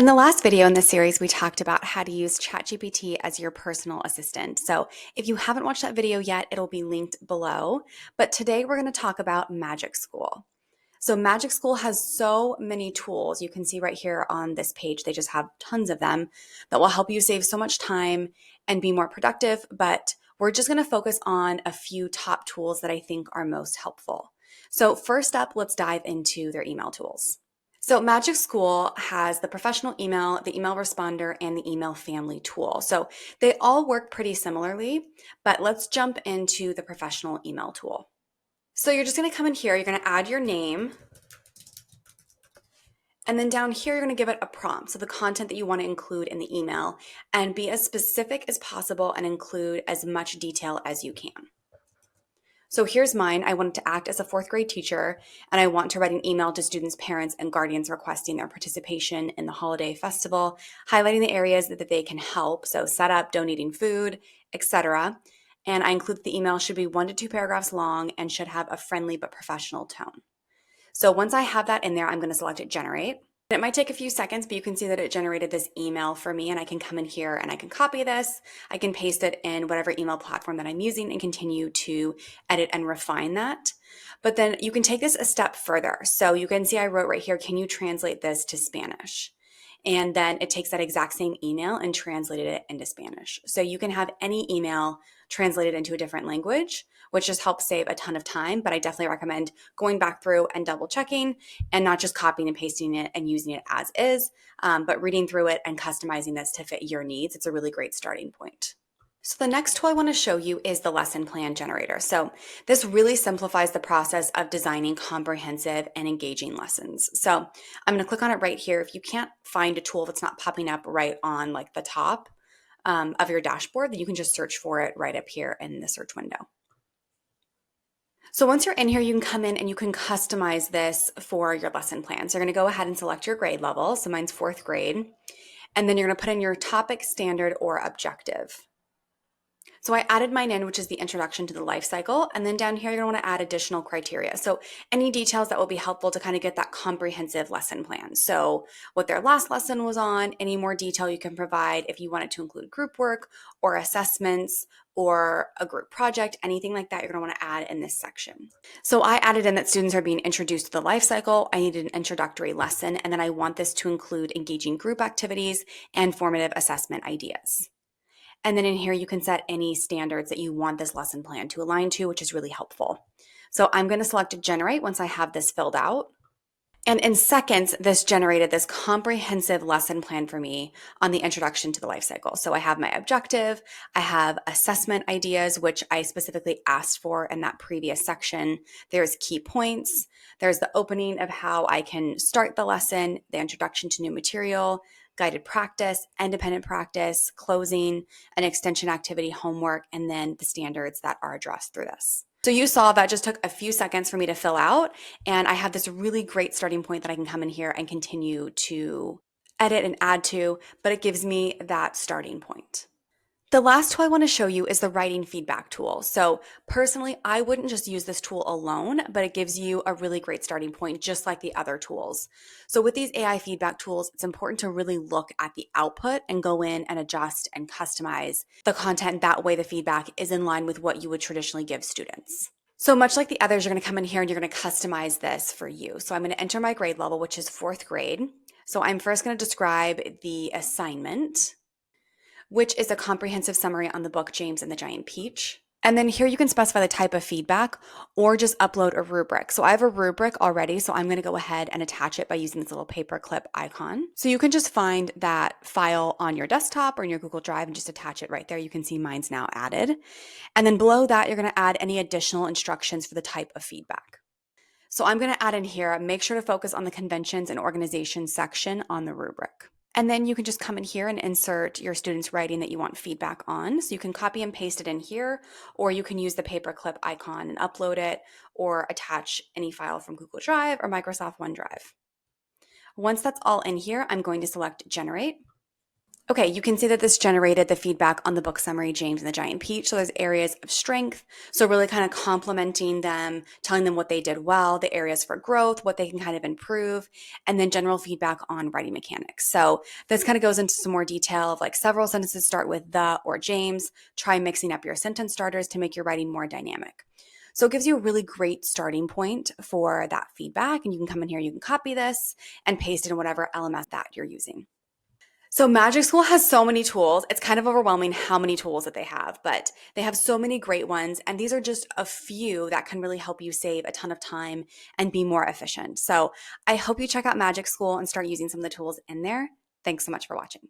In the last video in this series, we talked about how to use ChatGPT as your personal assistant. So if you haven't watched that video yet, it'll be linked below. But today we're going to talk about Magic School. So Magic School has so many tools. You can see right here on this page, they just have tons of them that will help you save so much time and be more productive. But we're just going to focus on a few top tools that I think are most helpful. So first up, let's dive into their email tools. So Magic School has the professional email, the email responder, and the email family tool. So they all work pretty similarly, but let's jump into the professional email tool. So you're just going to come in here, you're going to add your name, and then down here, you're going to give it a prompt. So the content that you want to include in the email, and be as specific as possible and include as much detail as you can. So here's mine. I wanted to act as a fourth grade teacher, and I want to write an email to students, parents, and guardians requesting their participation in the holiday festival, highlighting the areas that they can help. So setup, donating food, etc. And I include that the email should be 1 to 2 paragraphs long and should have a friendly but professional tone. So once I have that in there, I'm going to select Generate. It might take a few seconds, but you can see that it generated this email for me, and I can come in here and I can copy this. I can paste it in whatever email platform that I'm using and continue to edit and refine that. But then you can take this a step further. So you can see I wrote right here, can you translate this to Spanish? And then it takes that exact same email and translated it into Spanish. So you can have any email translated into a different language, which just helps save a ton of time. But I definitely recommend going back through and double checking and not just copying and pasting it and using it as is, but reading through it and customizing this to fit your needs. It's a really great starting point. So the next tool I want to show you is the lesson plan generator. So this really simplifies the process of designing comprehensive and engaging lessons. So I'm going to click on it right here. If you can't find a tool that's not popping up right on like the top of your dashboard, then you can just search for it right up here in the search window. So once you're in here, you can come in and you can customize this for your lesson plan. So you're going to go ahead and select your grade level. So mine's fourth grade. And then you're going to put in your topic, standard, or objective. So I added mine in, which is the introduction to the life cycle. And then down here, you're going to want to add additional criteria. So any details that will be helpful to kind of get that comprehensive lesson plan. So what their last lesson was on, any more detail you can provide if you wanted to include group work or assessments or a group project, anything like that, you're going to want to add in this section. So I added in that students are being introduced to the life cycle. I needed an introductory lesson, and then I want this to include engaging group activities and formative assessment ideas. And then in here, you can set any standards that you want this lesson plan to align to, which is really helpful. So I'm going to select Generate once I have this filled out. And in seconds, this generated this comprehensive lesson plan for me on the introduction to the life cycle. So I have my objective, I have assessment ideas, which I specifically asked for in that previous section. There's key points, there's the opening of how I can start the lesson, the introduction to new material, guided practice, independent practice, closing, an extension activity, homework, and then the standards that are addressed through this. So you saw that just took a few seconds for me to fill out, and I have this really great starting point that I can come in here and continue to edit and add to, but it gives me that starting point. The last tool I want to show you is the writing feedback tool. So personally, I wouldn't just use this tool alone, but it gives you a really great starting point, just like the other tools. So with these AI feedback tools, it's important to really look at the output and go in and adjust and customize the content. That way the feedback is in line with what you would traditionally give students. So much like the others, you're going to come in here and you're going to customize this for you. So I'm going to enter my grade level, which is fourth grade. So I'm first going to describe the assignment, which is a comprehensive summary on the book James and the Giant Peach. And then here you can specify the type of feedback or just upload a rubric. So I have a rubric already, so I'm going to go ahead and attach it by using this little paperclip icon. So you can just find that file on your desktop or in your Google Drive and just attach it right there. You can see mine's now added. And then below that, you're going to add any additional instructions for the type of feedback. So I'm going to add in here, make sure to focus on the conventions and organizations section on the rubric. And then you can just come in here and insert your students' writing that you want feedback on. So you can copy and paste it in here, or you can use the paperclip icon and upload it or attach any file from Google Drive or Microsoft OneDrive. Once that's all in here, I'm going to select Generate. Okay, you can see that this generated the feedback on the book summary, James and the Giant Peach. So there's areas of strength. So really kind of complimenting them, telling them what they did well, the areas for growth, what they can kind of improve, and then general feedback on writing mechanics. So this kind of goes into some more detail of like several sentences start with the or James. Try mixing up your sentence starters to make your writing more dynamic. So it gives you a really great starting point for that feedback. And you can come in here, you can copy this and paste it in whatever LMS that you're using. So Magic School has so many tools. It's kind of overwhelming how many tools that they have, but they have so many great ones. And these are just a few that can really help you save a ton of time and be more efficient. So I hope you check out Magic School and start using some of the tools in there. Thanks so much for watching.